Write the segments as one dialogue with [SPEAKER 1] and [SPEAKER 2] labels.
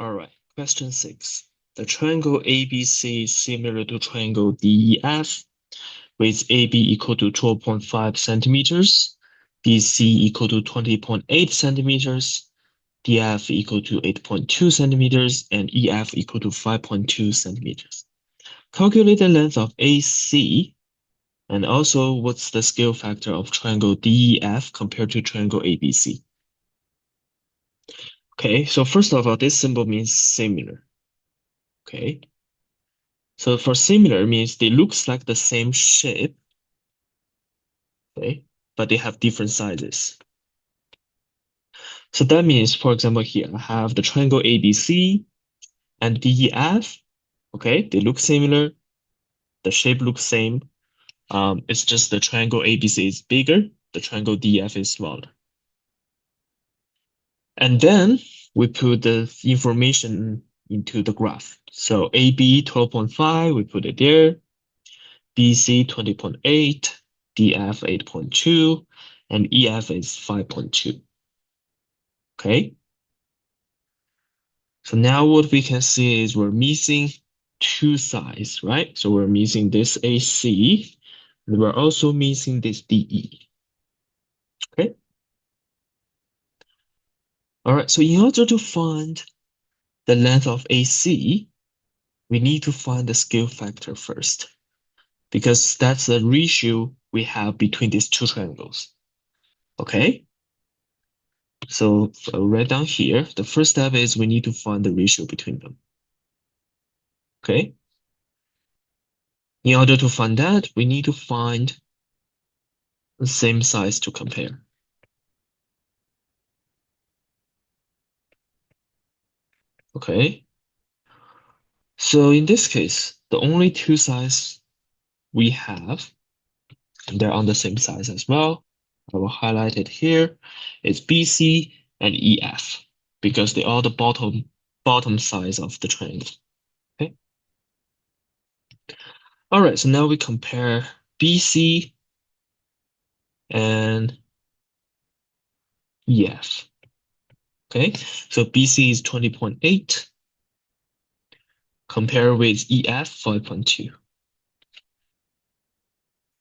[SPEAKER 1] All right, question 6. The triangle ABC is similar to triangle DEF with AB equal to 12.5 centimeters, BC equal to 20.8 centimeters, DF equal to 8.2 centimeters, and EF equal to 5.2 centimeters. Calculate the length of AC and also what's the scale factor of triangle DEF compared to triangle ABC. Okay, so first of all, this symbol means similar. Okay, so for similar means they looks like the same shape, okay, but they have different sizes. So that means, for example, here I have the triangle ABC and DEF. Okay, they look similar. The shape looks same. It's just the triangle ABC is bigger. The triangle DEF is smaller. And then we put the information into the graph. So AB 12.5, we put it there. BC 20.8, DF 8.2, and EF is 5.2. Okay. So now what we can see is we're missing two sides, right? So we're missing this AC, and we're also missing this DE. Okay. All right. So in order to find the length of AC, we need to find the scale factor first, because that's the ratio we have between these two triangles. Okay. So right down here, the first step is we need to find the ratio between them. Okay. In order to find that, we need to find the same size to compare. Okay. So in this case, the only two sides we have, and they're on the same size as well. I will highlight it here. It's BC and EF because they are the bottom sides of the triangle. Okay. All right. So now we compare BC and EF. Okay. So BC is 20.8 compared with EF 5.2.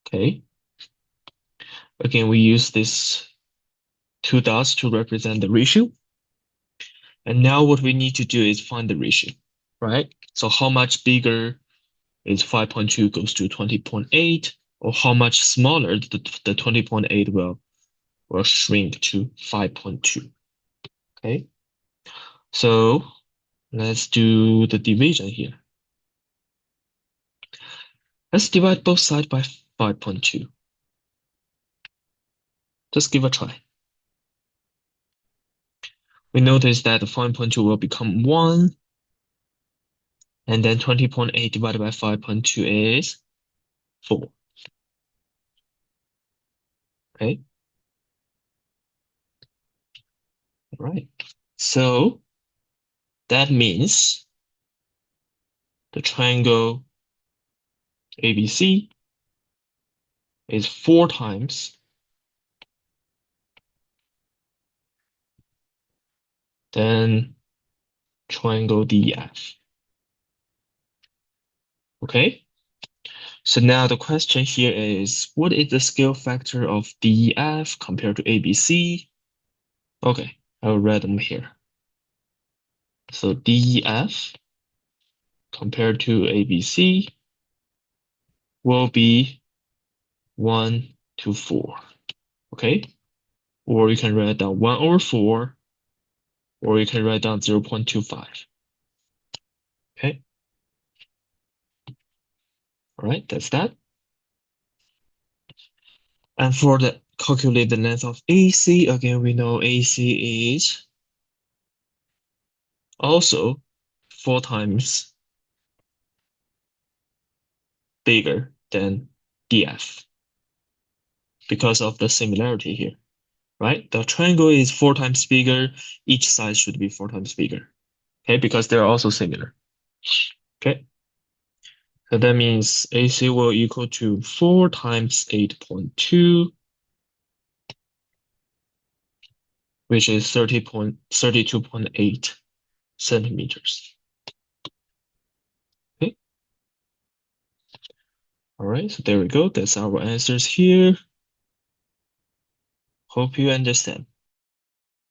[SPEAKER 1] Okay. Again, we use this two dots to represent the ratio. And now what we need to do is find the ratio, right? So how much bigger is 5.2 goes to 20.8, or how much smaller the 20.8 will shrink to 5.2. Okay. So let's do the division here. Let's divide both sides by 5.2. Just give a try. We notice that the 5.2 will become 1, and then 20.8 divided by 5.2 is 4. Okay. All right. So that means the triangle ABC is 4 times than triangle DEF. Okay, so now the question here is, what is the scale factor of DEF compared to ABC? Okay, I'll write them here. So DEF compared to ABC will be 1 to 4. Okay, or you can write down 1 over 4, or you can write down 0.25. Okay, all right, that's that. And for the calculate the length of AC, again, we know AC is also 4 times bigger than DF because of the similarity here, right? The triangle is 4 times bigger. Each side should be 4 times bigger, okay? Because they're also similar, okay? So that means AC will equal to 4 times 8.2, which is 32.8 centimeters. Okay. All right. So there we go. That's our answers here. Hope you understand.